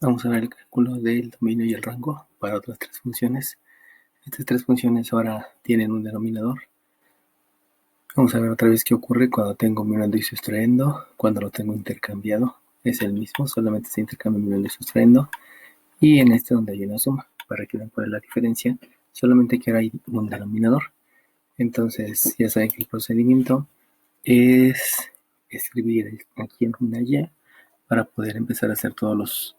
Vamos a ver el cálculo del dominio y el rango para otras tres funciones. Estas tres funciones ahora tienen un denominador. Vamos a ver otra vez qué ocurre cuando tengo mirando y sustrayendo, cuando lo tengo intercambiado. Es el mismo, solamente se intercambia mirando y sustrayendo. Y en este donde hay una suma, para que vean cuál es la diferencia, solamente que ahora hay un denominador. Entonces ya saben que el procedimiento es escribir aquí en una Y para poder empezar a hacer todos los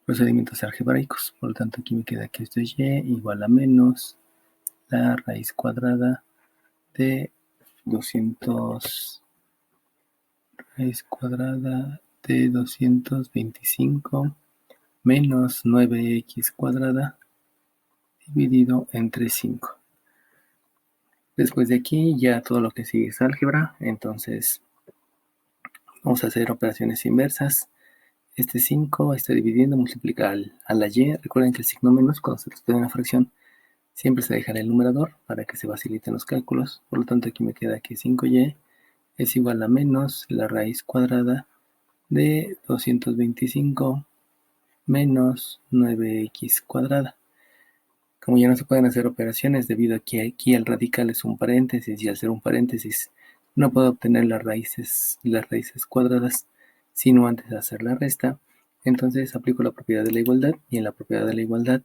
procedimientos algebraicos. Por lo tanto, aquí me queda que esto es Y igual a menos la raíz cuadrada de 200, raíz cuadrada de 225 menos 9x cuadrada dividido entre 5. Después de aquí ya todo lo que sigue es álgebra, entonces vamos a hacer operaciones inversas. Este 5 está dividiendo, multiplica a la y. Recuerden que el signo menos cuando se trata de una fracción siempre se deja en el numerador para que se faciliten los cálculos. Por lo tanto, aquí me queda que 5y es igual a menos la raíz cuadrada de 225 menos 9x cuadrada. Como ya no se pueden hacer operaciones debido a que aquí el radical es un paréntesis y al ser un paréntesis no puedo obtener las raíces cuadradas sino antes de hacer la resta, entonces aplico la propiedad de la igualdad y en la propiedad de la igualdad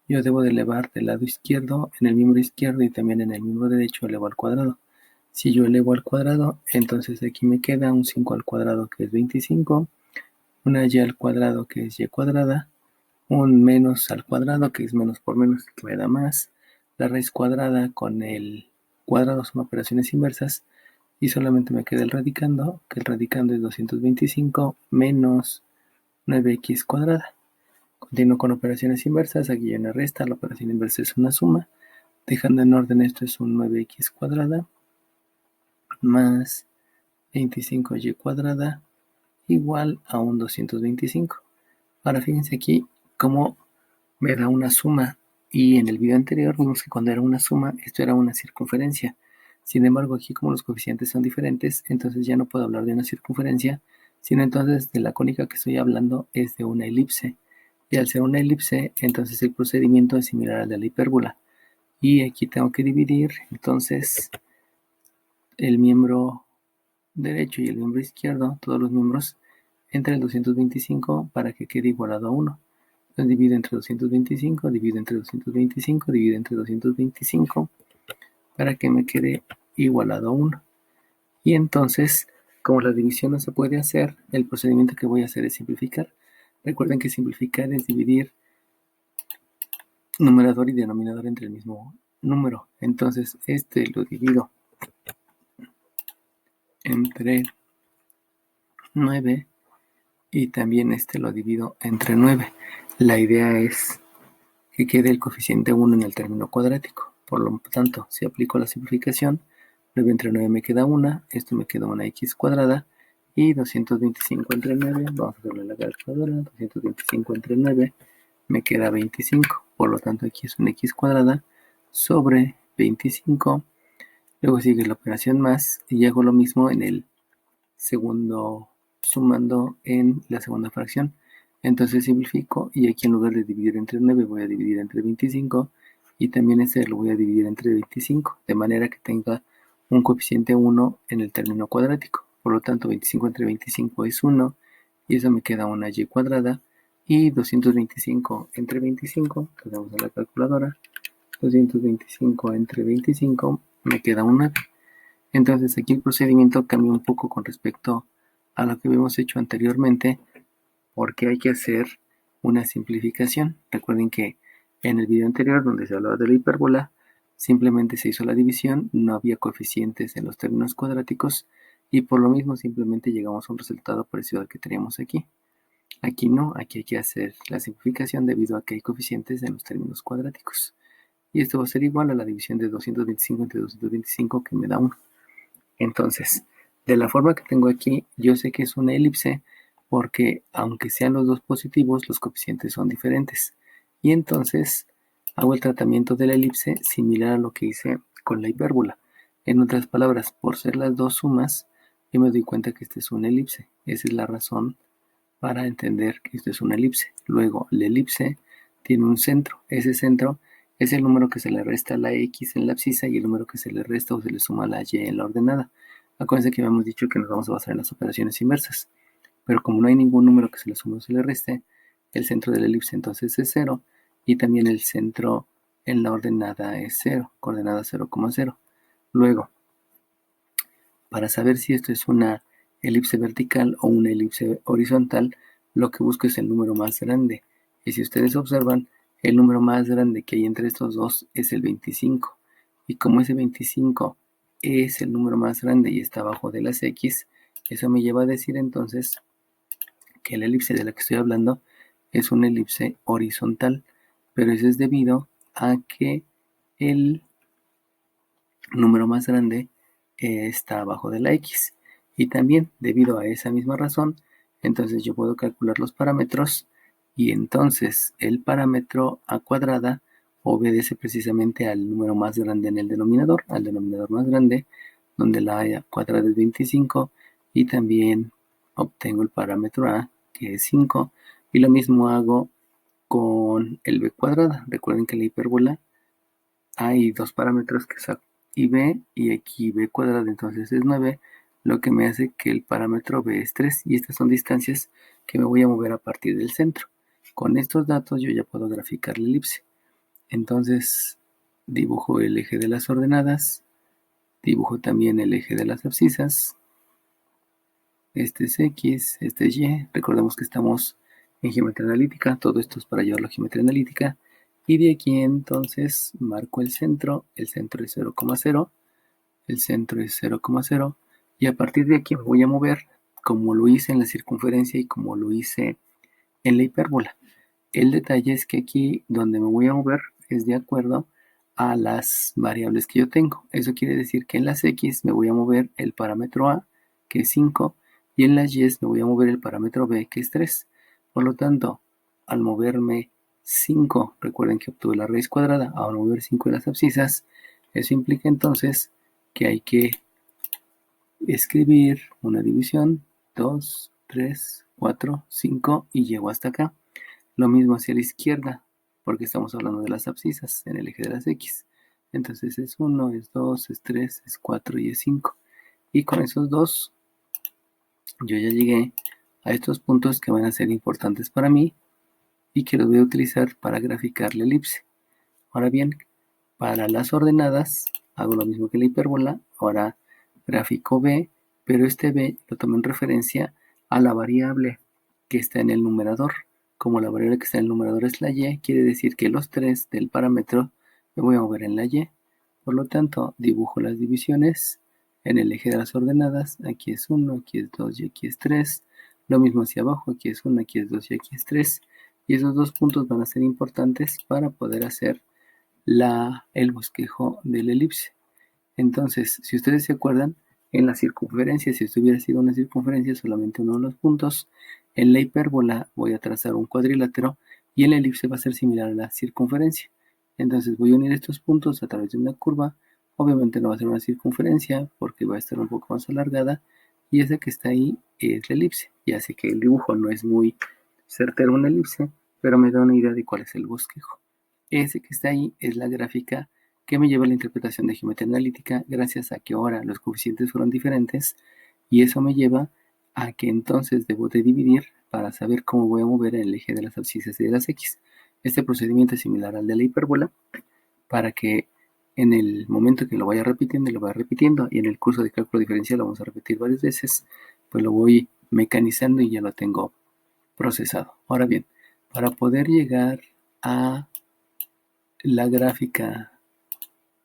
yo debo de elevar del lado izquierdo en el miembro izquierdo y también en el miembro derecho elevo al cuadrado. Si yo elevo al cuadrado, entonces aquí me queda un 5 al cuadrado que es 25, una y al cuadrado que es y cuadrada, un menos al cuadrado que es menos por menos que me da más, la raíz cuadrada con el cuadrado son operaciones inversas y solamente me queda el radicando, que el radicando es 225 menos 9x cuadrada. Continúo con operaciones inversas, aquí hay una resta, la operación inversa es una suma, dejando en orden esto es un 9x cuadrada más 25y cuadrada igual a un 225. Ahora fíjense aquí cómo me da una suma y en el video anterior vimos que cuando era una suma esto era una circunferencia. Sin embargo, aquí como los coeficientes son diferentes, entonces ya no puedo hablar de una circunferencia, sino entonces de la cónica que estoy hablando es de una elipse. Y al ser una elipse, entonces el procedimiento es similar al de la hipérbola. Y aquí tengo que dividir, entonces, el miembro derecho y el miembro izquierdo, todos los miembros, entre el 225 para que quede igualado a 1. Entonces divido entre 225, divido entre 225, divido entre 225 para que me quede igualado a 1. Y entonces, como la división no se puede hacer, el procedimiento que voy a hacer es simplificar. Recuerden que simplificar es dividir numerador y denominador entre el mismo número. Entonces, este lo divido entre 9 y también este lo divido entre 9. La idea es que quede el coeficiente 1 en el término cuadrático. Por lo tanto, si aplico la simplificación, 9 entre 9 me queda 1, esto me queda una x cuadrada, y 225 entre 9, vamos a hacerle la calculadora, 225 entre 9 me queda 25, por lo tanto aquí es una x cuadrada sobre 25, luego sigue la operación más, y hago lo mismo en el segundo, sumando en la segunda fracción. Entonces simplifico y aquí en lugar de dividir entre 9 voy a dividir entre 25 y también este lo voy a dividir entre 25, de manera que tenga un coeficiente 1 en el término cuadrático. Por lo tanto, 25 entre 25 es 1 y eso me queda una y cuadrada y 225 entre 25, que vamos a la calculadora, 225 entre 25 me queda un 9. Entonces aquí el procedimiento cambia un poco con respecto a lo que habíamos hecho anteriormente porque hay que hacer una simplificación. Recuerden que en el video anterior donde se hablaba de la hipérbola simplemente se hizo la división, no había coeficientes en los términos cuadráticos y por lo mismo simplemente llegamos a un resultado parecido al que teníamos aquí. Aquí no, aquí hay que hacer la simplificación debido a que hay coeficientes en los términos cuadráticos. Y esto va a ser igual a la división de 225 entre 225 que me da 1. Entonces, de la forma que tengo aquí, yo sé que es una elipse porque aunque sean los dos positivos, los coeficientes son diferentes. Y entonces hago el tratamiento de la elipse similar a lo que hice con la hipérbola. En otras palabras, por ser las dos sumas, yo me doy cuenta que esta es una elipse. Esa es la razón para entender que esto es una elipse. Luego, la elipse tiene un centro. Ese centro es el número que se le resta a la x en la abscisa y el número que se le resta o se le suma a la y en la ordenada. Acuérdense que habíamos dicho que nos vamos a basar en las operaciones inversas. Pero como no hay ningún número que se le sume o se le reste, el centro de la elipse entonces es 0 y también el centro en la ordenada es 0, coordenada 0,0. Luego, para saber si esto es una elipse vertical o una elipse horizontal, lo que busco es el número más grande. Y si ustedes observan, el número más grande que hay entre estos dos es el 25. Y como ese 25 es el número más grande y está abajo de las x, eso me lleva a decir entonces que la elipse de la que estoy hablando es una elipse horizontal, pero eso es debido a que el número más grande está abajo de la x. Y también debido a esa misma razón, entonces yo puedo calcular los parámetros y entonces el parámetro a cuadrada obedece precisamente al número más grande en el denominador, al denominador más grande, donde la a cuadrada es 25 y también obtengo el parámetro a, que es 5, y lo mismo hago con el b cuadrada. Recuerden que la hipérbola hay dos parámetros que son y b, y aquí b cuadrada entonces es 9, lo que me hace que el parámetro b es 3, y estas son distancias que me voy a mover a partir del centro. Con estos datos yo ya puedo graficar la elipse. Entonces dibujo el eje de las ordenadas, dibujo también el eje de las abscisas. Este es x, este es y. Recordemos que estamos en geometría analítica, todo esto es para llevarlo a geometría analítica. Y de aquí entonces marco el centro es 0,0, el centro es 0,0, y a partir de aquí me voy a mover como lo hice en la circunferencia y como lo hice en la hipérbola. El detalle es que aquí donde me voy a mover es de acuerdo a las variables que yo tengo. Eso quiere decir que en las x me voy a mover el parámetro a, que es 5, y en las y me voy a mover el parámetro b, que es 3. Por lo tanto, al moverme 5, recuerden que obtuve la raíz cuadrada, al mover 5 en las abscisas, eso implica entonces que hay que escribir una división, 2, 3, 4, 5, y llego hasta acá. Lo mismo hacia la izquierda, porque estamos hablando de las abscisas en el eje de las x. Entonces es 1, es 2, es 3, es 4 y es 5. Y con esos dos, yo ya llegué a estos puntos que van a ser importantes para mí y que los voy a utilizar para graficar la elipse. Ahora bien, para las ordenadas, hago lo mismo que la hipérbola. Ahora gráfico b, pero este b lo tomo en referencia a la variable que está en el numerador. Como la variable que está en el numerador es la y, quiere decir que los 3 del parámetro me voy a mover en la y. Por lo tanto, dibujo las divisiones en el eje de las ordenadas. Aquí es 1, aquí es 2 y aquí es 3. Lo mismo hacia abajo, aquí es 1, aquí es 2 y aquí es 3. Y esos dos puntos van a ser importantes para poder hacer el bosquejo de la elipse. Entonces, si ustedes se acuerdan, en la circunferencia, si esto hubiera sido una circunferencia, solamente uno de los puntos. En la hipérbola voy a trazar un cuadrilátero y en la elipse va a ser similar a la circunferencia. Entonces voy a unir estos puntos a través de una curva. Obviamente no va a ser una circunferencia porque va a estar un poco más alargada, y esa que está ahí es la elipse. Ya sé que el dibujo no es muy certero una elipse, pero me da una idea de cuál es el bosquejo. Ese que está ahí es la gráfica que me lleva a la interpretación de geometría analítica, gracias a que ahora los coeficientes fueron diferentes, y eso me lleva a que entonces debo de dividir para saber cómo voy a mover el eje de las abscisas y de las x. Este procedimiento es similar al de la hipérbola, para que en el momento que lo vaya repitiendo, lo vaya repitiendo, y en el curso de cálculo diferencial lo vamos a repetir varias veces, pues lo voy mecanizando y ya lo tengo procesado. Ahora bien, para poder llegar a la gráfica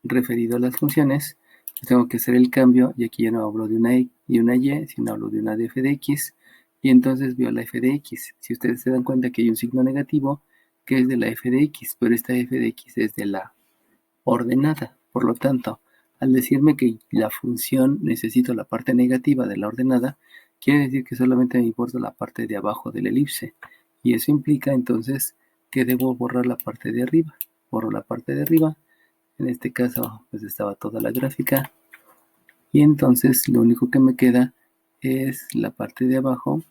referido a las funciones, pues tengo que hacer el cambio, y aquí ya no hablo de una y una y, sino hablo de una de f de x, y entonces veo la f de x. Si ustedes se dan cuenta que hay un signo negativo que es de la f de x, pero esta f de x es de la ordenada. Por lo tanto, al decirme que la función necesito la parte negativa de la ordenada, quiere decir que solamente me importa la parte de abajo de la elipse, y eso implica entonces que debo borrar la parte de arriba. Borro la parte de arriba. En este caso, pues estaba toda la gráfica, y entonces lo único que me queda es la parte de abajo,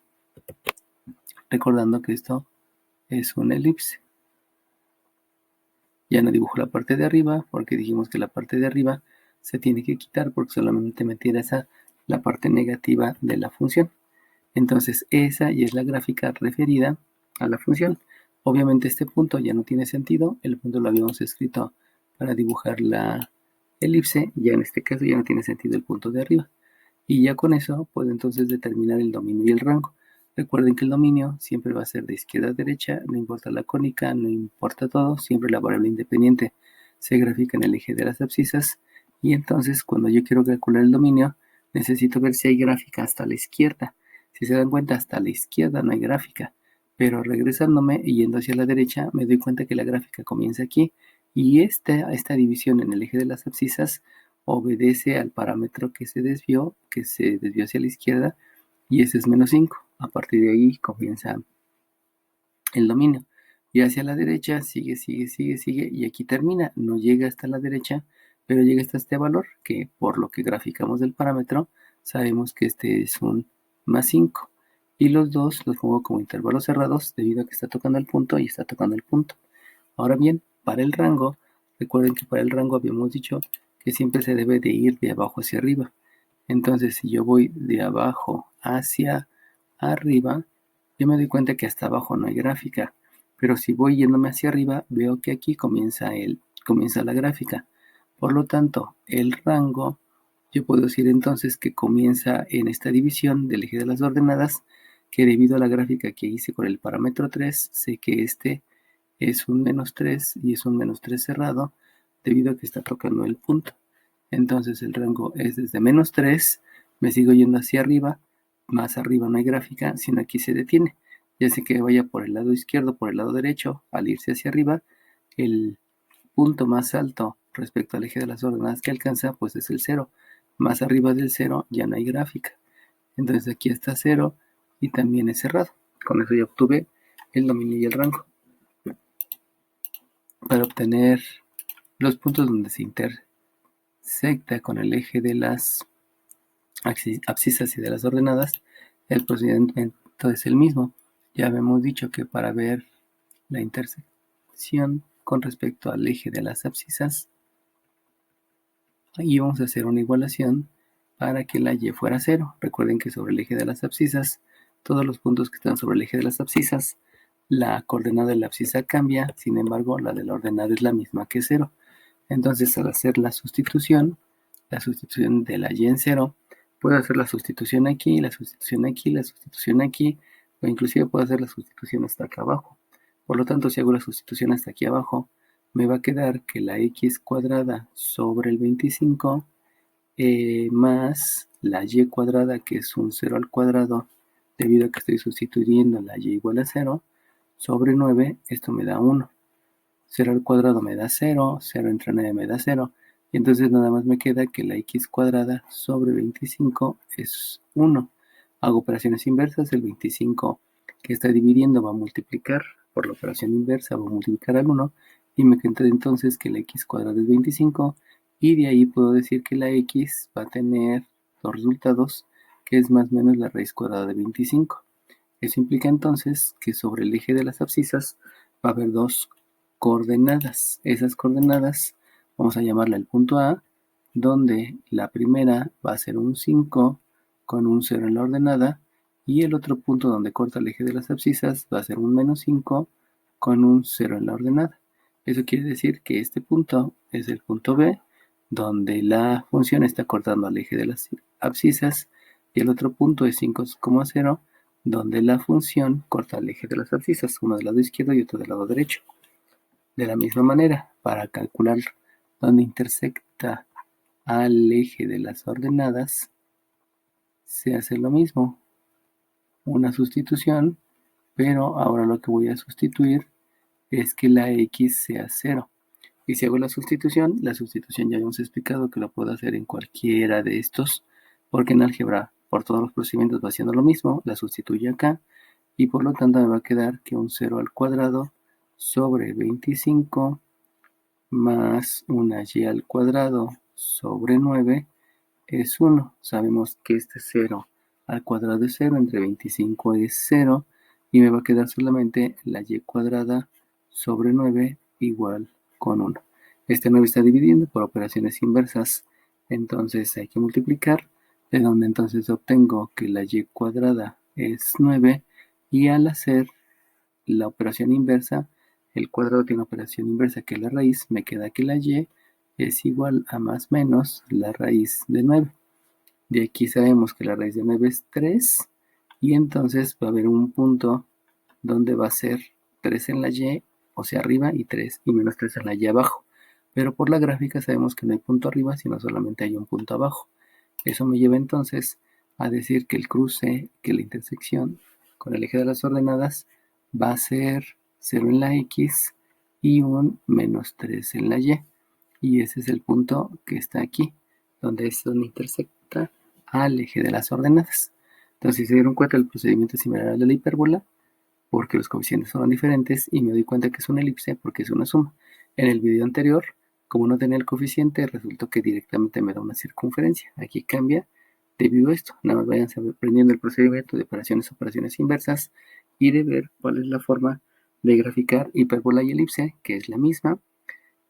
recordando que esto es una elipse. Ya no dibujo la parte de arriba porque dijimos que la parte de arriba se tiene que quitar porque solamente me interesa la parte negativa de la función. Entonces esa ya es la gráfica referida a la función. Obviamente este punto ya no tiene sentido, el punto lo habíamos escrito para dibujar la elipse, ya en este caso ya no tiene sentido el punto de arriba. Y ya con eso puedo entonces determinar el dominio y el rango. Recuerden que el dominio siempre va a ser de izquierda a derecha, no importa la cónica, no importa todo, siempre la variable independiente se grafica en el eje de las abscisas y entonces cuando yo quiero calcular el dominio necesito ver si hay gráfica hasta la izquierda. Si se dan cuenta, hasta la izquierda no hay gráfica, pero regresándome y yendo hacia la derecha me doy cuenta que la gráfica comienza aquí y esta división en el eje de las abscisas obedece al parámetro que se desvió hacia la izquierda, y ese es -5. A partir de ahí comienza el dominio. Y hacia la derecha sigue, y aquí termina. No llega hasta la derecha, pero llega hasta este valor, que por lo que graficamos del parámetro, sabemos que este es un +5. Y los dos los pongo como intervalos cerrados, debido a que está tocando el punto y está tocando el punto. Ahora bien, para el rango, recuerden que para el rango habíamos dicho que siempre se debe de ir de abajo hacia arriba. Entonces, si yo voy de abajo hacia arriba, yo me doy cuenta que hasta abajo no hay gráfica. Pero si voy yéndome hacia arriba, veo que aquí comienza la gráfica. Por lo tanto, el rango, yo puedo decir entonces que comienza en esta división del eje de las ordenadas, que debido a la gráfica que hice con el parámetro 3, sé que este es un -3 y es un -3 cerrado debido a que está tocando el punto. Entonces el rango es desde -3, me sigo yendo hacia arriba, más arriba no hay gráfica, sino aquí se detiene. Ya sea que vaya por el lado izquierdo, por el lado derecho, al irse hacia arriba, el punto más alto respecto al eje de las ordenadas que alcanza, pues es el 0. Más arriba del 0 ya no hay gráfica. Entonces aquí está 0 y también es cerrado. Con eso ya obtuve el dominio y el rango. Para obtener los puntos donde se intersecta con el eje de las abscisas y de las ordenadas, el procedimiento es el mismo. Ya habíamos dicho que para ver la intersección con respecto al eje de las abscisas, y vamos a hacer una igualación para que la y fuera 0. Recuerden que sobre el eje de las abscisas, todos los puntos que están sobre el eje de las abscisas, la coordenada de la abscisa cambia, sin embargo la de la ordenada es la misma que 0. Entonces al hacer la sustitución de la y en 0, puedo hacer la sustitución aquí, la sustitución aquí, la sustitución aquí, o inclusive puedo hacer la sustitución hasta acá abajo. Por lo tanto, si hago la sustitución hasta aquí abajo, me va a quedar que la x cuadrada sobre el 25 más la y cuadrada, que es un 0 al cuadrado, debido a que estoy sustituyendo la y igual a 0, sobre 9, esto me da 1. 0 al cuadrado me da 0, 0 entre 9 me da 0, y entonces nada más me queda que la x cuadrada sobre 25 es 1. Hago operaciones inversas, el 25 que está dividiendo va a multiplicar por la operación inversa, va a multiplicar al 1, y me queda entonces que la x cuadrada es 25, y de ahí puedo decir que la x va a tener dos resultados, que es más o menos la raíz cuadrada de 25. Eso implica entonces que sobre el eje de las abscisas va a haber dos coordenadas. Esas coordenadas vamos a llamarla el punto A, donde la primera va a ser un 5 con un 0 en la ordenada, y el otro punto donde corta el eje de las abscisas va a ser un -5 con un 0 en la ordenada. Eso quiere decir que este punto es el punto B, donde la función está cortando al eje de las abscisas, y el otro punto es 5,0, donde la función corta el eje de las abscisas, uno del lado izquierdo y otro del lado derecho. De la misma manera, para calcular dónde intersecta al eje de las ordenadas, se hace lo mismo, una sustitución, pero ahora lo que voy a sustituir es que la x sea 0. Y si hago la sustitución ya hemos explicado que lo puedo hacer en cualquiera de estos, porque en álgebra por todos los procedimientos va haciendo lo mismo, la sustituyo acá, y por lo tanto me va a quedar que un 0 al cuadrado sobre 25 más una y al cuadrado sobre 9 es 1. Sabemos que este 0 al cuadrado es 0, entre 25 es 0, y me va a quedar solamente la y cuadrada sobre 9 igual con 1. Este 9 está dividiendo por operaciones inversas, entonces hay que multiplicar, de donde entonces obtengo que la y cuadrada es 9 y al hacer la operación inversa, el cuadrado tiene operación inversa que es la raíz, me queda que la y es igual a más menos la raíz de 9. De aquí sabemos que la raíz de 9 es 3 y entonces va a haber un punto donde va a ser 3 en la y, o sea arriba, y 3 y menos 3 en la y abajo. Pero por la gráfica sabemos que no hay punto arriba, sino solamente hay un punto abajo. Eso me lleva entonces a decir que el cruce, que la intersección con el eje de las ordenadas va a ser 0 en la x y un menos 3 en la y. Y ese es el punto que está aquí, donde es donde intersecta al eje de las ordenadas. Entonces, si se dieron cuenta, el procedimiento es similar al de la hipérbola, porque los coeficientes son diferentes, y me doy cuenta que es una elipse porque es una suma. En el video anterior, como no tenía el coeficiente, resultó que directamente me da una circunferencia. Aquí cambia debido a esto. Nada más vayan aprendiendo el procedimiento de operaciones inversas, y de ver cuál es la forma de graficar hipérbola y elipse, que es la misma,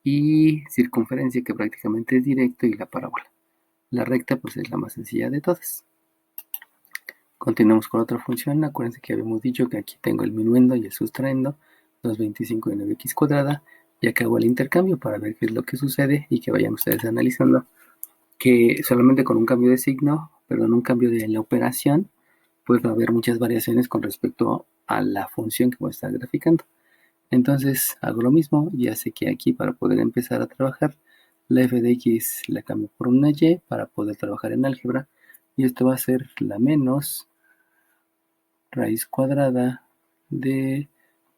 y circunferencia, que prácticamente es directo, y la parábola. La recta pues es la más sencilla de todas. Continuamos con otra función. Acuérdense que habíamos dicho que aquí tengo el minuendo y el sustraendo, 225 y 9x cuadrada. Ya que hago el intercambio para ver qué es lo que sucede y que vayan ustedes analizando que solamente con un cambio de signo, perdón, un cambio de la operación, pues va a haber muchas variaciones con respecto a la función que voy a estar graficando. Entonces hago lo mismo, ya sé que aquí para poder empezar a trabajar, la f de x la cambio por una y para poder trabajar en álgebra, y esto va a ser la menos raíz cuadrada de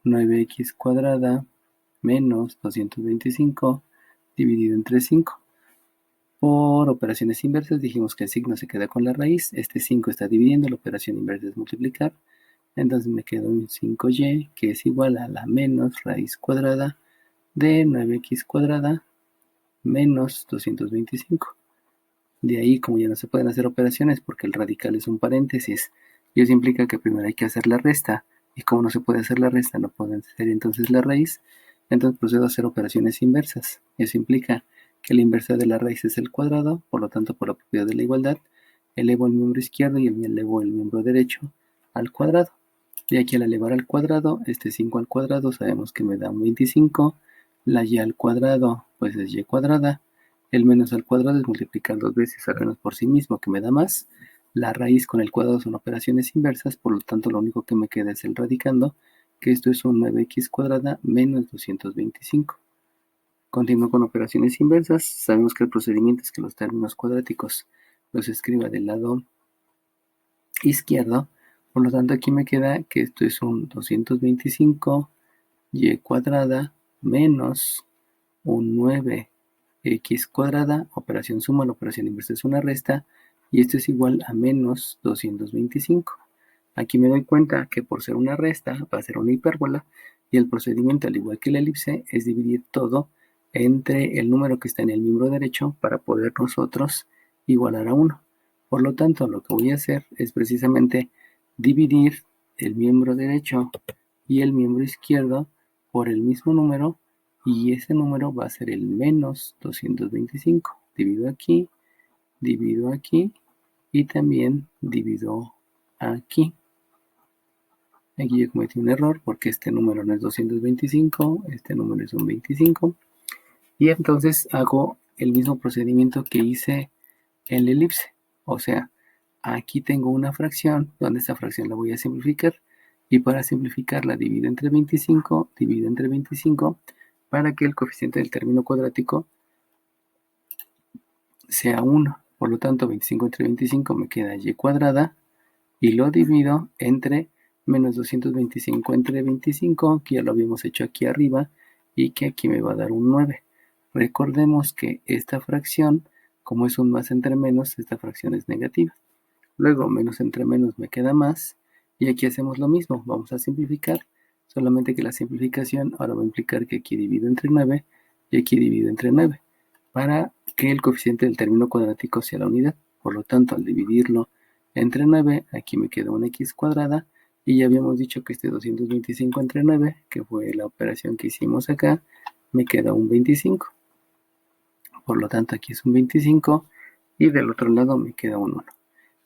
9x cuadrada menos 225 dividido entre 5. Por operaciones inversas dijimos que el signo se queda con la raíz, este 5 está dividiendo, la operación inversa es multiplicar, entonces me queda un 5y que es igual a la menos raíz cuadrada de 9x cuadrada menos 225. De ahí, como ya no se pueden hacer operaciones porque el radical es un paréntesis, y eso implica que primero hay que hacer la resta, y como no se puede hacer la resta, no pueden hacer entonces la raíz, entonces procedo a hacer operaciones inversas. Eso implica que la inversa de la raíz es el cuadrado, por lo tanto, por la propiedad de la igualdad, elevo el miembro izquierdo y elevo el miembro derecho al cuadrado. Y aquí al elevar al cuadrado, este 5 al cuadrado sabemos que me da un 25, la y al cuadrado pues es y cuadrada, el menos al cuadrado es multiplicar dos veces al menos por sí mismo, que me da más, la raíz con el cuadrado son operaciones inversas, por lo tanto lo único que me queda es el radicando, que esto es un 9x cuadrada menos 225. Continúo con operaciones inversas, sabemos que el procedimiento es que los términos cuadráticos los escriba del lado izquierdo, por lo tanto aquí me queda que esto es un 225 y cuadrada menos un 9x cuadrada, operación suma, la operación inversa es una resta, y esto es igual a menos 225. Aquí me doy cuenta que por ser una resta va a ser una hipérbola, y el procedimiento, al igual que la elipse, es dividir todo entre el número que está en el miembro derecho para poder nosotros igualar a 1. Por lo tanto, lo que voy a hacer es precisamente dividir el miembro derecho y el miembro izquierdo por el mismo número, y ese número va a ser el menos 225. Divido aquí y también divido aquí. Aquí yo cometí un error porque este número no es 225, este número es un 25. Y entonces hago el mismo procedimiento que hice en la elipse. O sea, aquí tengo una fracción, donde esta fracción la voy a simplificar. Y para simplificarla divido entre 25, para que el coeficiente del término cuadrático sea 1. Por lo tanto, 25 entre 25 me queda y cuadrada, y lo divido entre menos 225 entre 25, que ya lo habíamos hecho aquí arriba, y que aquí me va a dar un 9. Recordemos que esta fracción, como es un más entre menos, esta fracción es negativa. Luego, menos entre menos me queda más, y aquí hacemos lo mismo, vamos a simplificar, solamente que la simplificación ahora va a implicar que aquí divido entre 9 y aquí divido entre 9, para que el coeficiente del término cuadrático sea la unidad. Por lo tanto, al dividirlo entre 9, aquí me queda una x cuadrada, Y ya habíamos dicho que este 225 entre 9, que fue la operación que hicimos acá, me queda un 25. Por lo tanto, aquí es un 25 y del otro lado me queda un 1.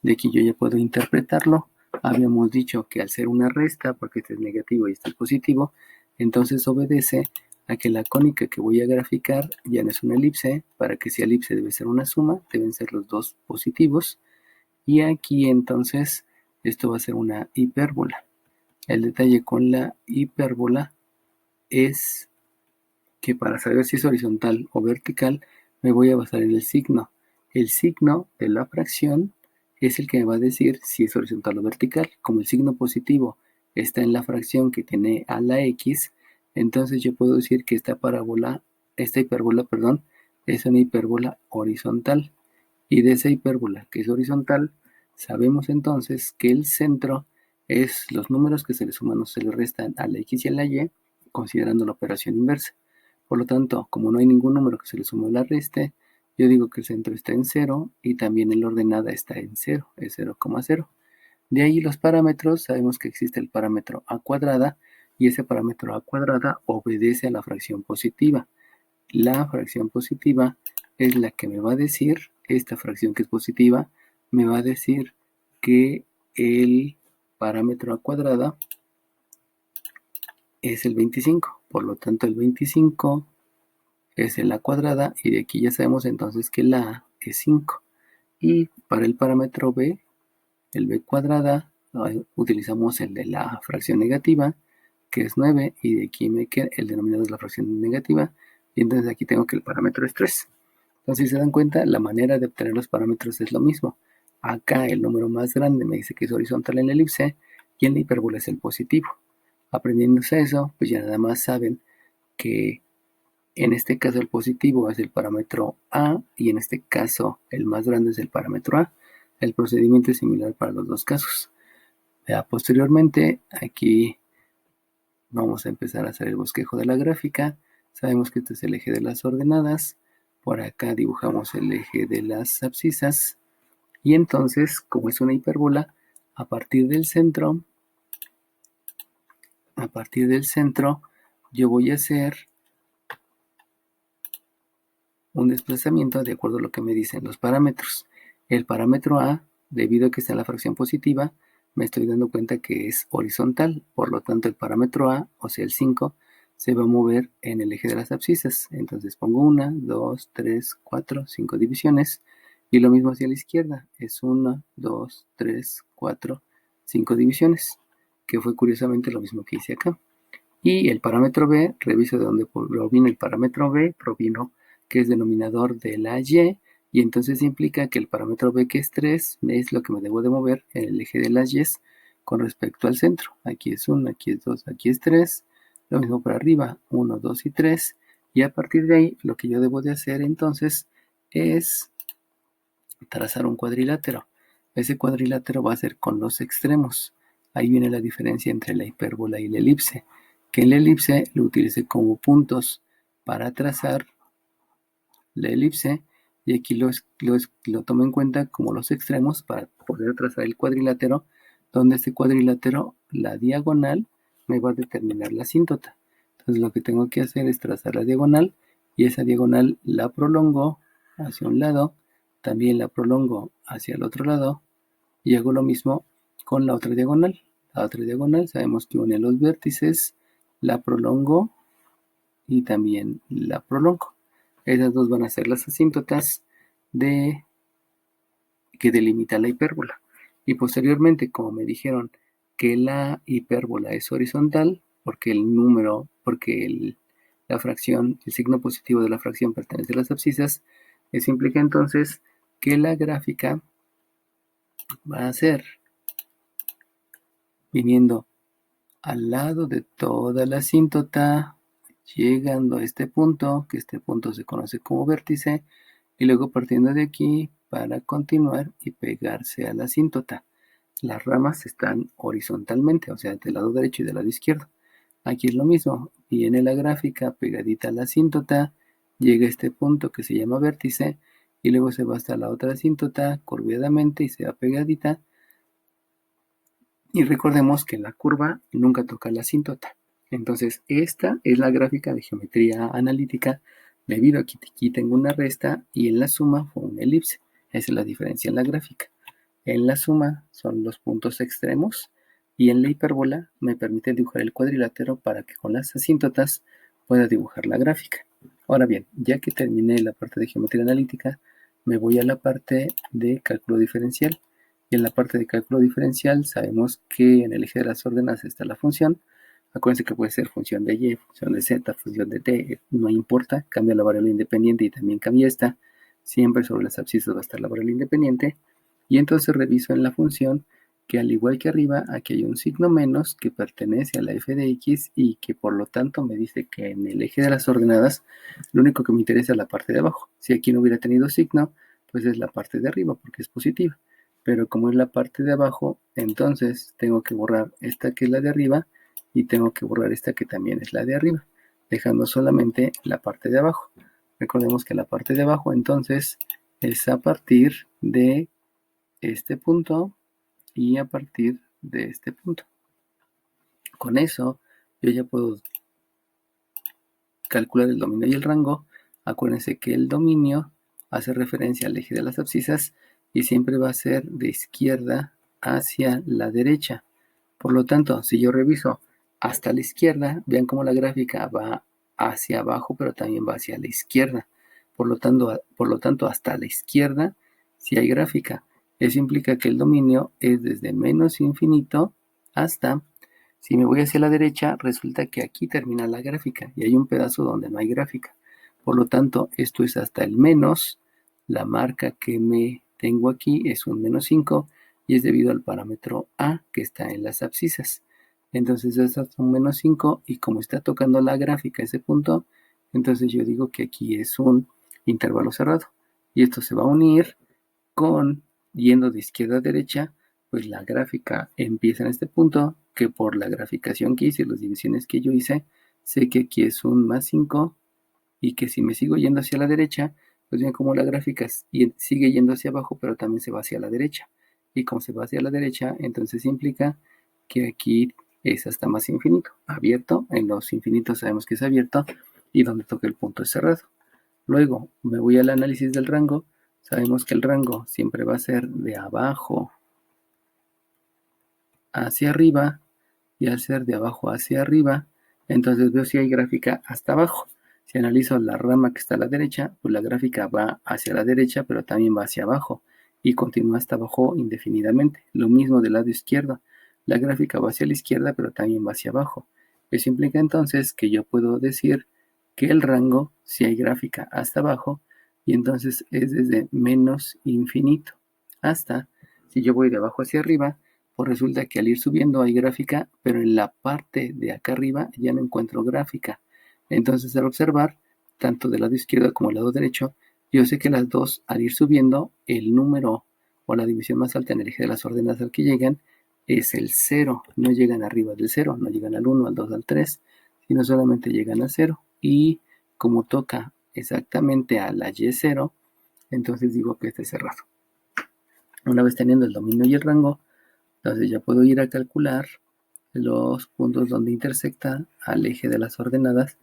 De aquí yo ya puedo interpretarlo. Habíamos dicho que al ser una resta, porque este es negativo y este es positivo, entonces obedece a que la cónica que voy a graficar ya no es una elipse. Para que sea elipse debe ser una suma, deben ser los dos positivos. Y aquí entonces esto va a ser una hipérbola. El detalle con la hipérbola es que para saber si es horizontal o vertical me voy a basar en el signo. El signo de la fracción es el que me va a decir si es horizontal o vertical. Como el signo positivo está en la fracción que tiene a la x, entonces yo puedo decir que esta hipérbola, perdón, es una hipérbola horizontal. Y de esa hipérbola que es horizontal, sabemos entonces que el centro es los números que se le suman o se le restan a la x y a la y, considerando la operación inversa. Por lo tanto, como no hay ningún número que se le sume o la reste, yo digo que el centro está en 0 y también en la ordenada está en 0, es 0,0. De ahí los parámetros, sabemos que existe el parámetro a cuadrada y ese parámetro a cuadrada obedece a la fracción positiva. La fracción positiva es la que me va a decir, esta fracción que es positiva, me va a decir que el parámetro a cuadrada es el 25. Por lo tanto, el 25 es el a cuadrada y de aquí ya sabemos entonces que la a es 5. Y para el parámetro b, el b cuadrada, utilizamos el de la fracción negativa, que es 9, y de aquí me queda el denominador de la fracción negativa, y entonces aquí tengo que el parámetro es 3. Entonces, si se dan cuenta, la manera de obtener los parámetros es lo mismo. Acá el número más grande me dice que es horizontal en la elipse y en la hipérbola es el positivo. Aprendiéndose eso, pues ya nada más saben que en este caso el positivo es el parámetro A y en este caso el más grande es el parámetro A. El procedimiento es similar para los dos casos. Ya posteriormente, aquí vamos a empezar a hacer el bosquejo de la gráfica. Sabemos que este es el eje de las ordenadas. Por acá dibujamos el eje de las abscisas. Y entonces, como es una hipérbola, a partir del centro, yo voy a hacer un desplazamiento de acuerdo a lo que me dicen los parámetros. El parámetro A, debido a que está en la fracción positiva, me estoy dando cuenta que es horizontal. Por lo tanto, el parámetro A, o sea el 5, se va a mover en el eje de las abscisas. Entonces pongo 1, 2, 3, 4, 5 divisiones. Y lo mismo hacia la izquierda. Es 1, 2, 3, 4, 5 divisiones. Que fue curiosamente lo mismo que hice acá. Y el parámetro B, reviso de dónde provino el parámetro B, provino que es denominador de la y, y entonces implica que el parámetro B, que es 3, es lo que me debo de mover en el eje de las y con respecto al centro. Aquí es 1, aquí es 2, aquí es 3, lo mismo para arriba, 1, 2 y 3, y a partir de ahí lo que yo debo de hacer entonces es trazar un cuadrilátero. Ese cuadrilátero va a ser con los extremos. Ahí viene la diferencia entre la hipérbola y la elipse, que en la elipse lo utilicé como puntos para trazar la elipse y aquí lo tomo en cuenta como los extremos para poder trazar el cuadrilátero, donde este cuadrilátero, la diagonal, me va a determinar la asíntota. Entonces lo que tengo que hacer es trazar la diagonal y esa diagonal la prolongo hacia un lado, también la prolongo hacia el otro lado y hago lo mismo con la otra diagonal. La otra diagonal sabemos que une los vértices, la prolongo y también la prolongo. Esas dos van a ser las asíntotas que delimita la hipérbola. Y posteriormente, como me dijeron que la hipérbola es horizontal, porque la fracción, el signo positivo de la fracción pertenece a las abscisas, eso implica entonces que la gráfica va a ser viniendo al lado de toda la asíntota, llegando a este punto, que este punto se conoce como vértice, y luego partiendo de aquí para continuar y pegarse a la asíntota. Las ramas están horizontalmente, o sea, del lado derecho y del lado izquierdo. Aquí es lo mismo, viene la gráfica pegadita a la asíntota, llega a este punto que se llama vértice, y luego se va hasta la otra asíntota curviadamente y se va pegadita, Y recordemos que la curva nunca toca la asíntota. Entonces, esta es la gráfica de geometría analítica debido a que aquí tengo una resta y en la suma fue una elipse. Esa es la diferencia en la gráfica. En la suma son los puntos extremos y en la hipérbola me permite dibujar el cuadrilátero para que con las asíntotas pueda dibujar la gráfica. Ahora bien, ya que terminé la parte de geometría analítica, me voy a la parte de cálculo diferencial. Y en la parte de cálculo diferencial sabemos que en el eje de las órdenes está la función. Acuérdense que puede ser función de y, función de z, función de t, no importa, cambia la variable independiente y también cambia esta. Siempre sobre las abscisas va a estar la variable independiente. Y entonces reviso en la función que al igual que arriba, aquí hay un signo menos que pertenece a la f de x y que por lo tanto me dice que en el eje de las ordenadas lo único que me interesa es la parte de abajo. Si aquí no hubiera tenido signo, pues es la parte de arriba porque es positiva. Pero como es la parte de abajo, entonces tengo que borrar esta que es la de arriba y tengo que borrar esta que también es la de arriba, dejando solamente la parte de abajo. Recordemos que la parte de abajo entonces es a partir de este punto y a partir de este punto. Con eso yo ya puedo calcular el dominio y el rango. Acuérdense que el dominio hace referencia al eje de las abscisas y siempre va a ser de izquierda hacia la derecha. Por lo tanto, si yo reviso hasta la izquierda, vean cómo la gráfica va hacia abajo, pero también va hacia la izquierda. Por lo tanto, hasta la izquierda, si hay gráfica. Eso implica que el dominio es desde menos infinito hasta, si me voy hacia la derecha, resulta que aquí termina la gráfica y hay un pedazo donde no hay gráfica. Por lo tanto, esto es hasta el menos, la marca que me tengo aquí es un menos 5 y es debido al parámetro A que está en las abscisas. Entonces es hasta un menos 5 y como está tocando la gráfica ese punto, entonces yo digo que aquí es un intervalo cerrado. Y esto se va a unir con, yendo de izquierda a derecha, pues la gráfica empieza en este punto, que por la graficación que hice, las divisiones que yo hice, sé que aquí es un más 5 y que si me sigo yendo hacia la derecha, pues bien como la gráfica sigue yendo hacia abajo, pero también se va hacia la derecha. Y como se va hacia la derecha, entonces implica que aquí es hasta más infinito, abierto, en los infinitos sabemos que es abierto, y donde toca el punto es cerrado. Luego me voy al análisis del rango, sabemos que el rango siempre va a ser de abajo hacia arriba, y al ser de abajo hacia arriba, entonces veo si hay gráfica hasta abajo. Si analizo la rama que está a la derecha, pues la gráfica va hacia la derecha, pero también va hacia abajo y continúa hasta abajo indefinidamente. Lo mismo del lado izquierdo. La gráfica va hacia la izquierda, pero también va hacia abajo. Eso implica entonces que yo puedo decir que el rango, si hay gráfica hasta abajo, y entonces es desde menos infinito hasta, si yo voy de abajo hacia arriba, pues resulta que al ir subiendo hay gráfica, pero en la parte de acá arriba ya no encuentro gráfica. Entonces al observar, tanto del lado izquierdo como del lado derecho, yo sé que las dos, al ir subiendo, el número o la división más alta en el eje de las órdenes al que llegan es el 0. No llegan arriba del 0, no llegan al 1, al 2, al 3, sino solamente llegan al 0. Y como toca exactamente a la Y0, entonces digo que esté cerrado. Una vez teniendo el dominio y el rango, entonces ya puedo ir a calcular los puntos donde intersecta al eje de las ordenadas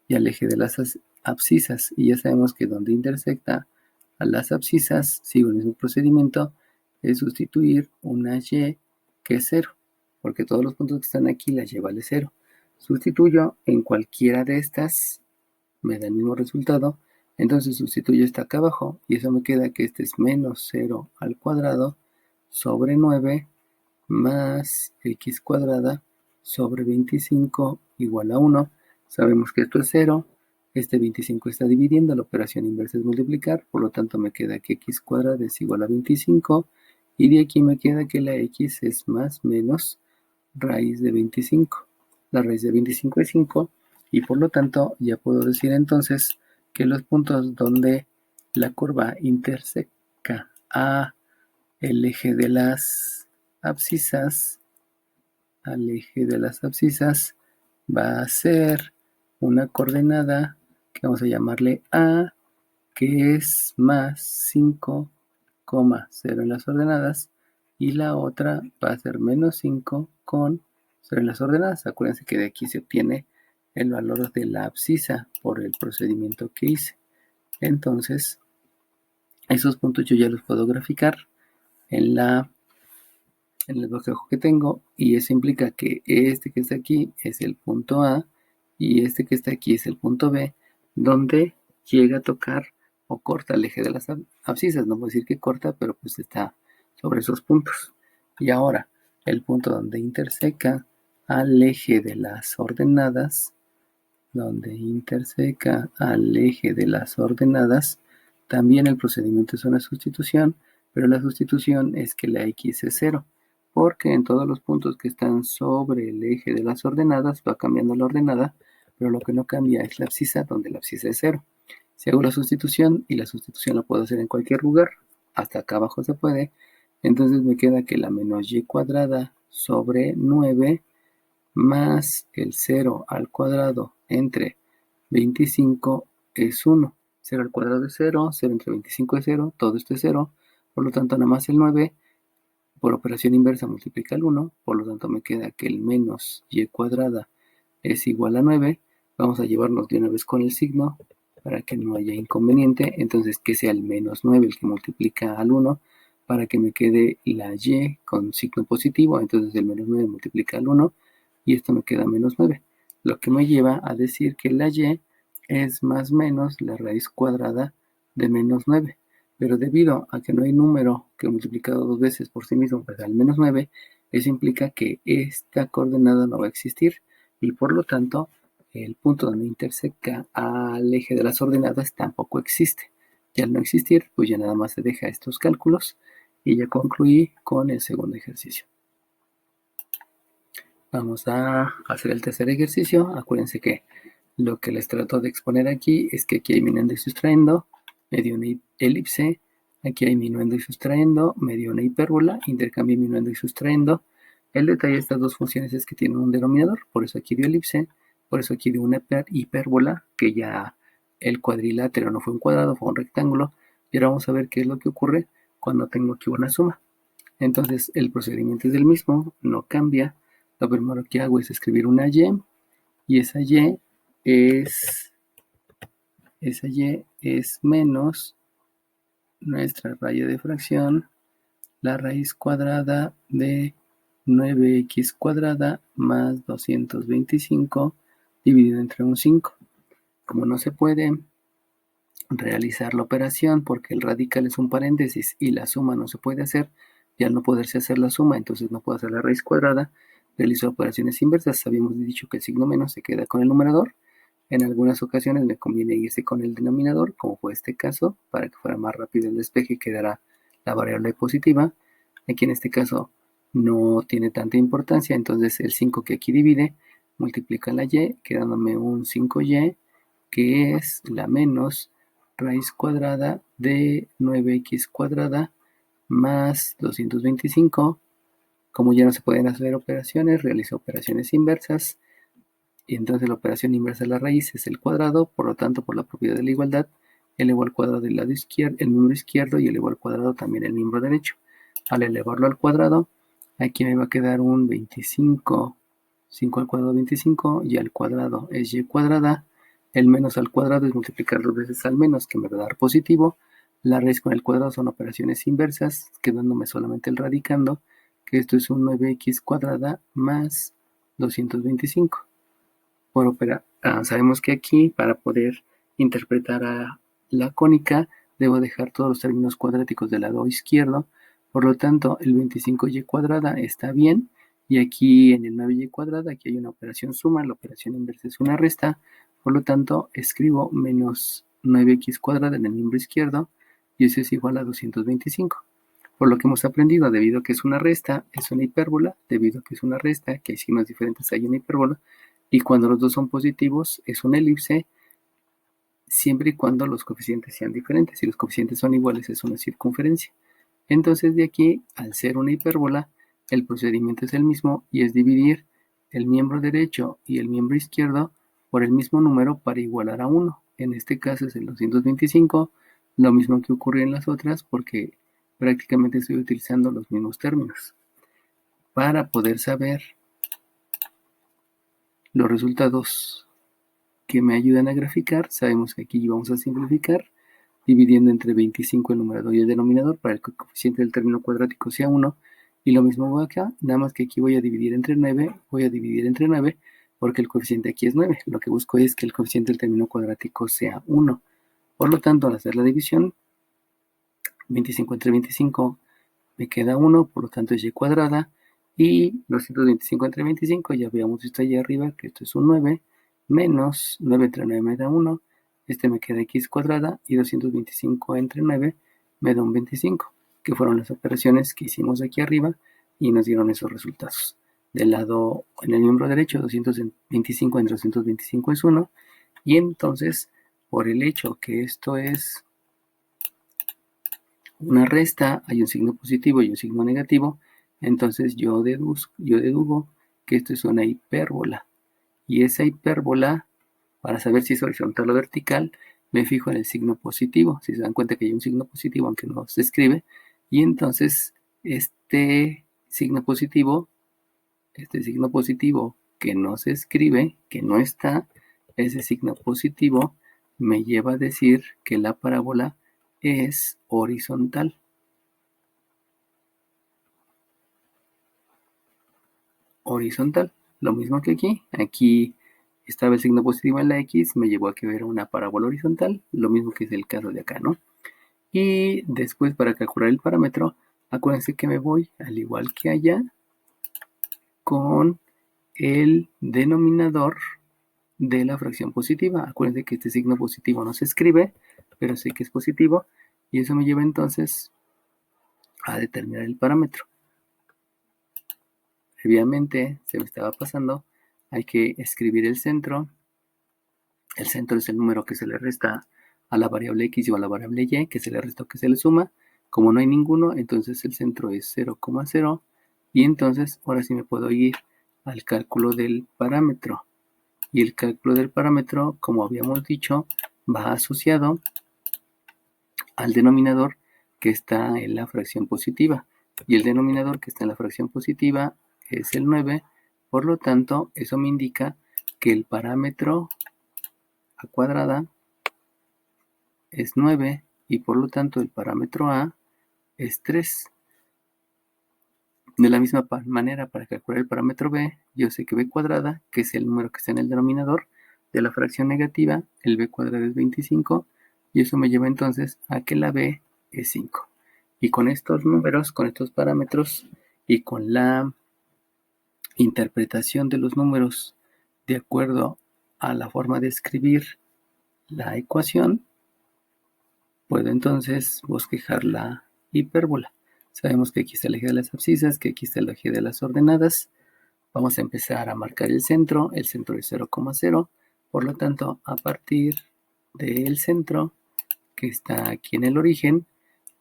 y al eje de las abscisas. Y ya sabemos que donde intersecta a las abscisas, sigo el mismo procedimiento, es sustituir una y que es 0, porque todos los puntos que están aquí la y vale 0. Sustituyo en cualquiera de estas, me da el mismo resultado, entonces sustituyo esta acá abajo y eso me queda que este es menos 0 al cuadrado sobre 9 más x cuadrada sobre 25 igual a 1. Sabemos que esto es 0. Este 25 está dividiendo, la operación inversa es multiplicar, por lo tanto me queda que x cuadrada es igual a 25 y de aquí me queda que la x es más menos raíz de 25. La raíz de 25 es 5 y por lo tanto ya puedo decir entonces que los puntos donde la curva intersecta a el eje de las abscisas, al eje de las abscisas va a ser una coordenada que vamos a llamarle A, que es más 5,0 en las ordenadas, y la otra va a ser menos 5 sobre las ordenadas. Acuérdense que de aquí se obtiene el valor de la abscisa por el procedimiento que hice. Entonces, esos puntos yo ya los puedo graficar en el bosquejo que tengo, y eso implica que este que está aquí es el punto A y este que está aquí es el punto B, donde llega a tocar o corta el eje de las abscisas. No voy a decir que corta, pero pues está sobre esos puntos. Y ahora, el punto donde interseca al eje de las ordenadas, también el procedimiento es una sustitución, pero la sustitución es que la x es 0, porque en todos los puntos que están sobre el eje de las ordenadas va cambiando la ordenada, pero lo que no cambia es la abscisa, donde la abscisa es 0. Si hago la sustitución, y la sustitución la puedo hacer en cualquier lugar, hasta acá abajo se puede, entonces me queda que la menos y cuadrada sobre 9 más el 0 al cuadrado entre 25 es 1. 0 al cuadrado es 0, 0 entre 25 es 0, todo esto es 0, por lo tanto nada más el 9 por operación inversa multiplica el 1, por lo tanto me queda que el menos y cuadrada es igual a 9. Vamos a llevarnos de una vez con el signo para que no haya inconveniente. Entonces que sea el menos 9 el que multiplica al 1 para que me quede la y con signo positivo. Entonces el menos 9 multiplica al 1 y esto me queda menos 9. Lo que me lleva a decir que la y es más menos la raíz cuadrada de menos 9. Pero debido a que no hay número que multiplicado dos veces por sí mismo pues al menos 9, eso implica que esta coordenada no va a existir y por lo tanto el punto donde interseca al eje de las ordenadas tampoco existe. Y al no existir, pues ya nada más se deja estos cálculos y ya concluí con el segundo ejercicio. Vamos a hacer el tercer ejercicio. Acuérdense que lo que les trato de exponer aquí es que aquí hay minuendo y sustrayendo, me dio una elipse, aquí hay minuendo y sustrayendo, me dio una hipérbola, intercambié minuendo y sustrayendo. El detalle de estas dos funciones es que tienen un denominador, por eso aquí dio elipse, por eso aquí dio una hipérbola, que ya el cuadrilátero no fue un cuadrado, fue un rectángulo. Y ahora vamos a ver qué es lo que ocurre cuando tengo aquí una suma. Entonces el procedimiento es el mismo, no cambia. Lo primero que hago es escribir una y esa y es menos nuestra raya de fracción, la raíz cuadrada de 9x cuadrada más 225 dividido entre un 5. Como no se puede realizar la operación porque el radical es un paréntesis y la suma no se puede hacer, y al no poderse hacer la suma, entonces no puedo hacer la raíz cuadrada, realizo operaciones inversas. Habíamos dicho que el signo menos se queda con el numerador. En algunas ocasiones me conviene irse con el denominador, como fue este caso, para que fuera más rápido el despeje y quedara la variable positiva. Aquí en este caso no tiene tanta importancia, entonces el 5 que aquí divide multiplica la y, quedándome un 5y, que es la menos raíz cuadrada de 9x cuadrada más 225. Como ya no se pueden hacer operaciones, realizo operaciones inversas. Y entonces la operación inversa de la raíz es el cuadrado, por lo tanto, por la propiedad de la igualdad, elevo al cuadrado del lado izquierdo, el miembro izquierdo, y elevo al cuadrado también el miembro derecho. Al elevarlo al cuadrado, aquí me va a quedar un 25, 5 al cuadrado 25, y al cuadrado es y cuadrada. El menos al cuadrado es multiplicar dos veces al menos, que me va a dar positivo. La raíz con el cuadrado son operaciones inversas, quedándome solamente el radicando, que esto es un 9x cuadrada más 225. Sabemos que aquí, para poder interpretar a la cónica, debo dejar todos los términos cuadráticos del lado izquierdo. Por lo tanto, el 25y cuadrada está bien. Y aquí en el 9y cuadrada, aquí hay una operación suma. La operación inversa es una resta. Por lo tanto, escribo menos 9x cuadrada en el miembro izquierdo. Y eso es igual a 225. Por lo que hemos aprendido, debido a que es una resta, es una hipérbola. Debido a que es una resta, que hay signos diferentes, hay una hipérbola. Y cuando los dos son positivos, es una elipse, siempre y cuando los coeficientes sean diferentes. Si los coeficientes son iguales, es una circunferencia. Entonces, de aquí, al ser una hipérbola, el procedimiento es el mismo y es dividir el miembro derecho y el miembro izquierdo por el mismo número para igualar a 1. En este caso es el 225, lo mismo que ocurre en las otras, porque prácticamente estoy utilizando los mismos términos. Para poder saber los resultados que me ayudan a graficar, sabemos que aquí vamos a simplificar, dividiendo entre 25 el numerador y el denominador para que el coeficiente del término cuadrático sea 1. Y lo mismo voy acá, nada más que aquí voy a dividir entre 9, porque el coeficiente aquí es 9. Lo que busco es que el coeficiente del término cuadrático sea 1. Por lo tanto, al hacer la división, 25 entre 25 me queda 1, por lo tanto es y cuadrada. Y 225 entre 25, ya habíamos visto allá arriba que esto es un 9, menos 9 entre 9 me da 1. Este me queda x cuadrada y 225 entre 9 me da un 25, que fueron las operaciones que hicimos aquí arriba y nos dieron esos resultados. Del lado, en el miembro derecho, 225 entre 225 es 1. Y entonces, por el hecho que esto es una resta, hay un signo positivo y un signo negativo, entonces yo dedugo que esto es una hipérbola. Y esa hipérbola, para saber si es horizontal o vertical, me fijo en el signo positivo. Si se dan cuenta que hay un signo positivo, aunque no se escribe, y entonces este signo positivo que no se escribe, que no está, ese signo positivo me lleva a decir que la parábola es horizontal. Horizontal, lo mismo que aquí. Aquí estaba el signo positivo en la X, me llevó a que ver una parábola horizontal, lo mismo que es el caso de acá, ¿no? Y después, para calcular el parámetro, acuérdense que me voy, al igual que allá, con el denominador de la fracción positiva. Acuérdense que este signo positivo no se escribe, pero sé que es positivo, y eso me lleva entonces a determinar el parámetro. Previamente se me estaba pasando, hay que escribir el centro. El centro es el número que se le resta a la variable x o a la variable y, que se le resta o que se le suma. Como no hay ninguno, entonces el centro es 0,0. Y entonces ahora sí me puedo ir al cálculo del parámetro. Y el cálculo del parámetro, como habíamos dicho, va asociado al denominador que está en la fracción positiva. Y el denominador que está en la fracción positiva es el 9. Por lo tanto, eso me indica que el parámetro a cuadrada es 9 y por lo tanto el parámetro a es 3. De la misma manera, para calcular el parámetro b, yo sé que b cuadrada, que es el número que está en el denominador de la fracción negativa, el b cuadrado es 25, y eso me lleva entonces a que la b es 5. Y con estos números, con estos parámetros y con la interpretación de los números de acuerdo a la forma de escribir la ecuación, puedo entonces bosquejar la hipérbola. Sabemos que aquí está el eje de las abscisas, que aquí está el eje de las ordenadas. Vamos a empezar a marcar el centro es 0,0. Por lo tanto, a partir del centro que está aquí en el origen,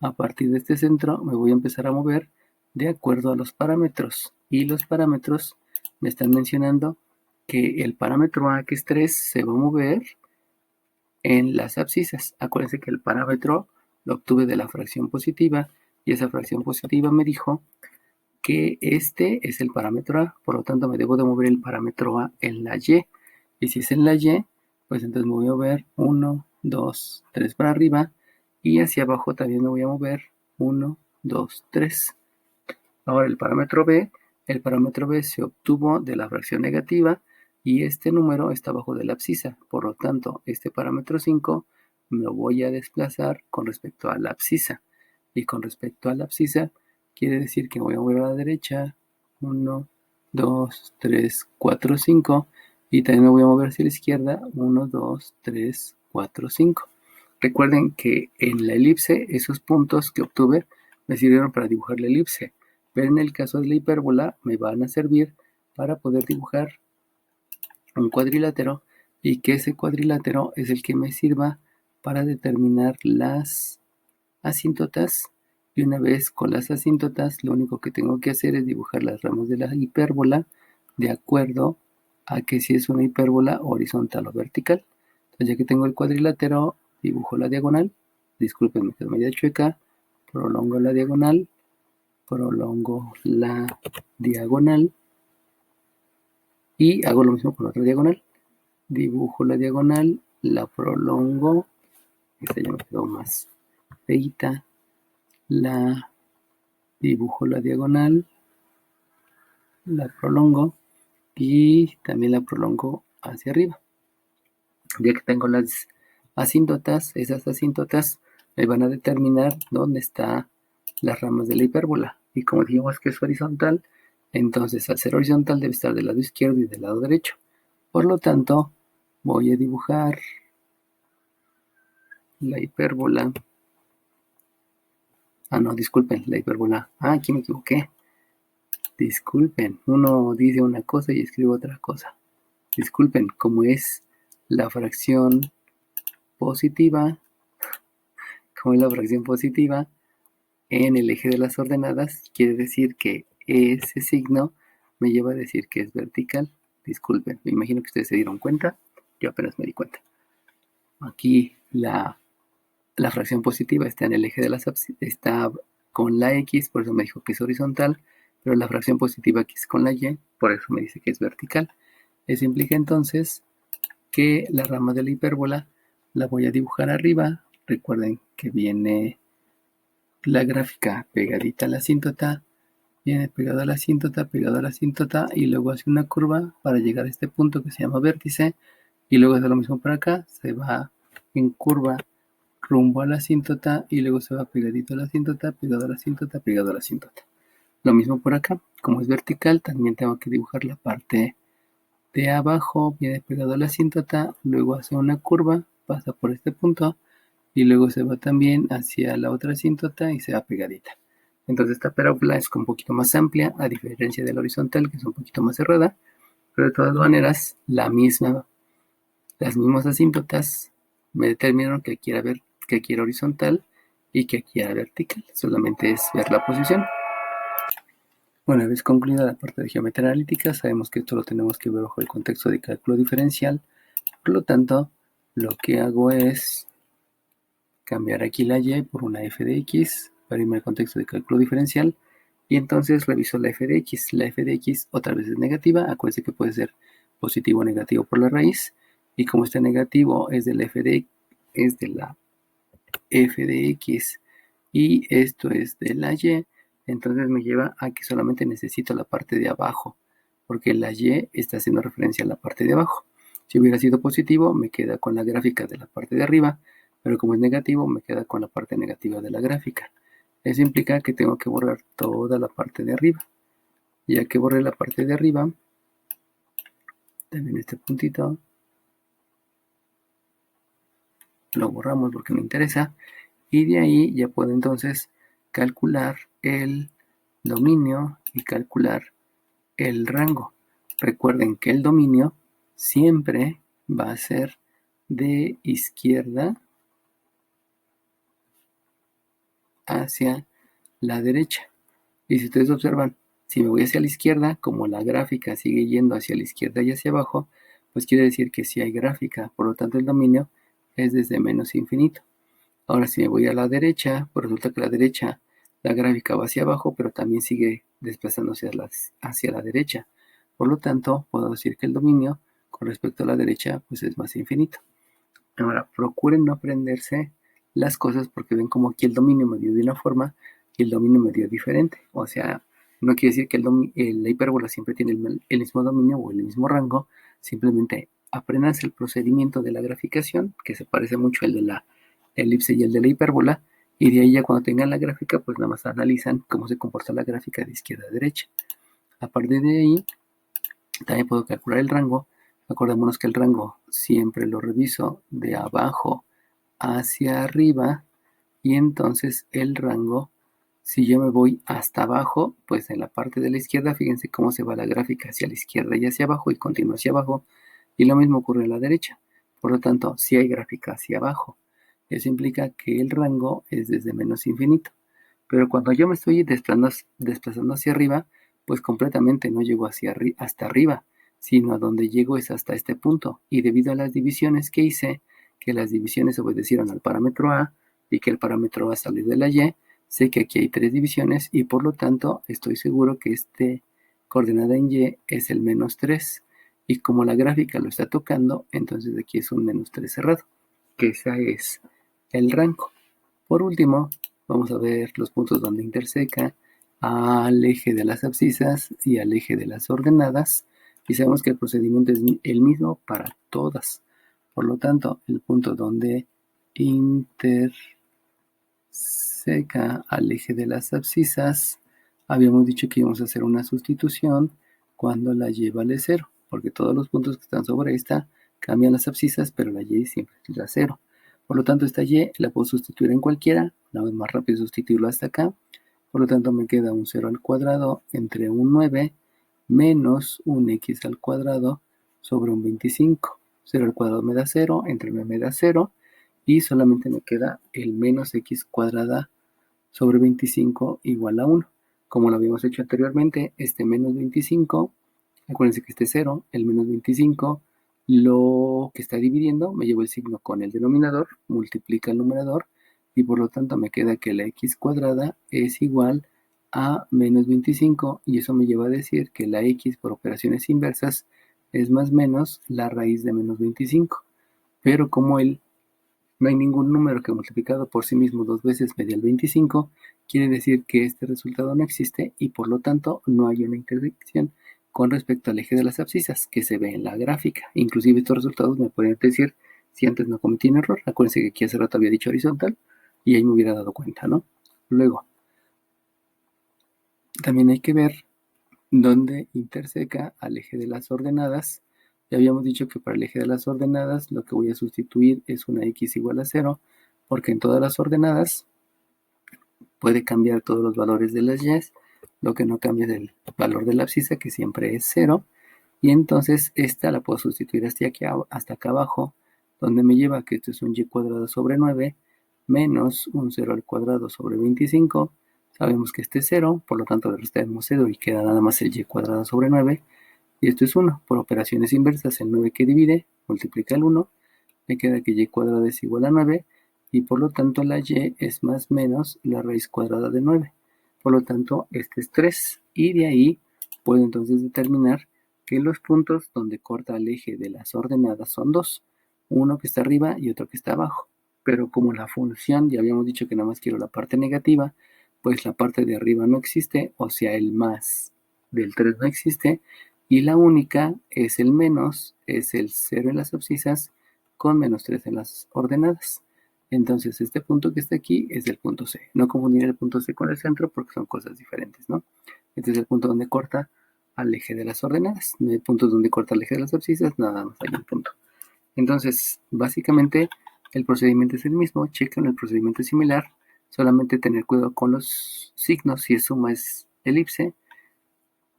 a partir de este centro me voy a empezar a mover de acuerdo a los parámetros. Y los parámetros me están mencionando que el parámetro A, que es 3, se va a mover en las abscisas. Acuérdense que el parámetro lo obtuve de la fracción positiva y esa fracción positiva me dijo que este es el parámetro A, por lo tanto me debo de mover el parámetro A en la Y. Y si es en la Y, pues entonces me voy a mover 1, 2, 3 para arriba y hacia abajo también me voy a mover 1, 2, 3. Ahora el parámetro B se obtuvo de la fracción negativa y este número está abajo de la abscisa. Por lo tanto, este parámetro 5 me lo voy a desplazar con respecto a la abscisa. Y con respecto a la abscisa, quiere decir que me voy a mover a la derecha 1, 2, 3, 4, 5. Y también me voy a mover hacia la izquierda 1, 2, 3, 4, 5. Recuerden que en la elipse, esos puntos que obtuve me sirvieron para dibujar la elipse. Pero en el caso de la hipérbola me van a servir para poder dibujar un cuadrilátero y que ese cuadrilátero es el que me sirva para determinar las asíntotas. Y una vez con las asíntotas, lo único que tengo que hacer es dibujar las ramas de la hipérbola de acuerdo a que si es una hipérbola horizontal o vertical. Entonces, ya que tengo el cuadrilátero, dibujo la diagonal. Discúlpenme que es media chueca, prolongo la diagonal, y hago lo mismo con otra diagonal. Dibujo la diagonal, la prolongo, esta ya me quedó más feita, la dibujo la diagonal, la prolongo y también la prolongo hacia arriba. Ya que tengo las asíntotas, esas asíntotas me van a determinar dónde están las ramas de la hipérbola. Y como dijimos que es horizontal, entonces al ser horizontal debe estar del lado izquierdo y del lado derecho. Por lo tanto, voy a dibujar la hipérbola. No, disculpen, la hipérbola. Aquí me equivoqué. Disculpen, uno dice una cosa y escribe otra cosa. Disculpen, como es la fracción positiva, en el eje de las ordenadas, quiere decir que ese signo me lleva a decir que es vertical. Disculpen, me imagino que ustedes se dieron cuenta. Yo apenas me di cuenta. Aquí la fracción positiva está en el eje de las está con la X, por eso me dijo que es horizontal, pero la fracción positiva aquí es con la Y, por eso me dice que es vertical. Eso implica entonces que la rama de la hipérbola la voy a dibujar arriba. Recuerden que viene la gráfica pegadita a la asíntota, viene pegado a la asíntota, y luego hace una curva para llegar a este punto que se llama vértice, y luego hace lo mismo por acá, se va en curva rumbo a la asíntota y luego se va pegadito a la asíntota, pegado a la asíntota, pegado a la asíntota. Lo mismo por acá, como es vertical, también tengo que dibujar la parte de abajo, viene pegado a la asíntota, luego hace una curva, pasa por este punto y luego se va también hacia la otra asíntota y se va pegadita. Entonces esta parábola es un poquito más amplia, a diferencia de la horizontal, que es un poquito más cerrada, pero de todas maneras, las mismas asíntotas me determinaron que aquí era horizontal y que aquí era vertical. Solamente es ver la posición. Una vez concluida la parte de geometría analítica, sabemos que esto lo tenemos que ver bajo el contexto de cálculo diferencial. Por lo tanto, lo que hago es cambiar aquí la y por una f de x para irme al contexto de cálculo diferencial. Y entonces reviso la f de x. La f de x otra vez es negativa. Acuérdense que puede ser positivo o negativo por la raíz. Y como este negativo es de la f de x y esto es de la y, entonces me lleva a que solamente necesito la parte de abajo, porque la y está haciendo referencia a la parte de abajo. Si hubiera sido positivo, me queda con la gráfica de la parte de arriba, pero como es negativo, me queda con la parte negativa de la gráfica. Eso implica que tengo que borrar toda la parte de arriba. Ya que borré la parte de arriba, también este puntito, lo borramos porque me interesa, y de ahí ya puedo entonces calcular el dominio y calcular el rango. Recuerden que el dominio siempre va a ser de izquierda hacia la derecha. Y si ustedes observan, si me voy hacia la izquierda, como la gráfica sigue yendo hacia la izquierda y hacia abajo, pues quiere decir que sí hay gráfica, por lo tanto el dominio es desde menos infinito. Ahora si me voy a la derecha, pues resulta que a la derecha la gráfica va hacia abajo, pero también sigue desplazándose hacia la derecha. Por lo tanto, puedo decir que el dominio con respecto a la derecha pues es más infinito. Ahora, procuren no aprenderse las cosas porque ven como aquí el dominio me dio de una forma y el dominio me dio diferente. O sea, no quiere decir que la hipérbola siempre tiene el mismo dominio o el mismo rango. Simplemente aprendan el procedimiento de la graficación, que se parece mucho al de la elipse y el de la hipérbola, y de ahí ya cuando tengan la gráfica, pues nada más analizan cómo se comporta la gráfica de izquierda a derecha. A partir de ahí, también puedo calcular el rango. Acordémonos que el rango siempre lo reviso de abajo hacia arriba, y entonces el rango, si yo me voy hasta abajo, pues en la parte de la izquierda, fíjense cómo se va la gráfica hacia la izquierda y hacia abajo y continúa hacia abajo, y lo mismo ocurre en la derecha. Por lo tanto, si hay gráfica hacia abajo, eso implica que el rango es desde menos infinito. Pero cuando yo me estoy desplazando hacia arriba, pues completamente no llego hasta arriba, sino a donde llego es hasta este punto. Y debido a las divisiones que hice, que las divisiones obedecieron al parámetro A y que el parámetro A salió de la Y, sé que aquí hay 3 divisiones y por lo tanto estoy seguro que este coordenada en y es el -3. Y como la gráfica lo está tocando, entonces aquí es un -3 cerrado, que ese es el rango. Por último, vamos a ver los puntos donde interseca al eje de las abscisas y al eje de las ordenadas. Y sabemos que el procedimiento es el mismo para todas. Por lo tanto, el punto donde interseca al eje de las abscisas, habíamos dicho que íbamos a hacer una sustitución cuando la y vale 0, porque todos los puntos que están sobre esta cambian las abscisas, pero la y siempre es la 0. Por lo tanto, esta y la puedo sustituir en cualquiera. Una vez más rápido sustituirlo hasta acá. Por lo tanto, me queda un 0 al cuadrado entre un 9 menos un x al cuadrado sobre un 25. 0 al cuadrado me da 0, entre 9 me da 0, y solamente me queda el menos x cuadrada sobre 25 igual a 1. Como lo habíamos hecho anteriormente, este menos 25, acuérdense que este 0, el menos 25, lo que está dividiendo, me llevo el signo con el denominador, multiplica el numerador, y por lo tanto me queda que la x cuadrada es igual a menos 25, y eso me lleva a decir que la x por operaciones inversas es más menos la raíz de menos 25. Pero como no hay ningún número que multiplicado por sí mismo 2 veces me dé el 25, quiere decir que este resultado no existe y por lo tanto no hay una intersección con respecto al eje de las abscisas que se ve en la gráfica. Inclusive estos resultados me pueden decir si antes no cometí un error. Acuérdense que aquí hace rato había dicho horizontal y ahí me hubiera dado cuenta, ¿no? Luego, también hay que ver dónde interseca al eje de las ordenadas. Ya habíamos dicho que para el eje de las ordenadas lo que voy a sustituir es una x igual a 0, porque en todas las ordenadas puede cambiar todos los valores de las y, lo que no cambia es el valor de la abscisa, que siempre es 0, y entonces esta la puedo sustituir hasta acá abajo, donde me lleva que esto es un y cuadrado sobre 9 menos un 0 al cuadrado sobre 25. Sabemos que este es 0, por lo tanto le restamos 0 y queda nada más el y cuadrado sobre 9, y esto es 1. Por operaciones inversas, el 9 que divide multiplica el 1, me queda que y cuadrado es igual a 9, y por lo tanto la y es más menos la raíz cuadrada de 9. Por lo tanto, este es 3, y de ahí puedo entonces determinar que los puntos donde corta el eje de las ordenadas son 2, uno que está arriba y otro que está abajo. Pero como la función, ya habíamos dicho que nada más quiero la parte negativa, pues la parte de arriba no existe, o sea, el más del 3 no existe, y la única es el menos, es el 0 en las abscisas con menos 3 en las ordenadas. Entonces, este punto que está aquí es el punto C. No confundir el punto C con el centro porque son cosas diferentes, ¿no? Este es el punto donde corta al eje de las ordenadas. No hay puntos donde corta al eje de las abscisas, nada más hay un punto. Entonces, básicamente, el procedimiento es el mismo. Chequen, el procedimiento es similar. Solamente tener cuidado con los signos. Si es suma es elipse.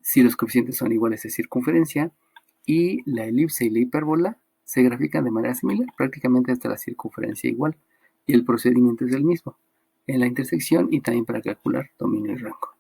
Si los coeficientes son iguales es circunferencia. Y la elipse y la hipérbola se grafican de manera similar, prácticamente hasta la circunferencia igual. Y el procedimiento es el mismo en la intersección y también para calcular dominio y rango.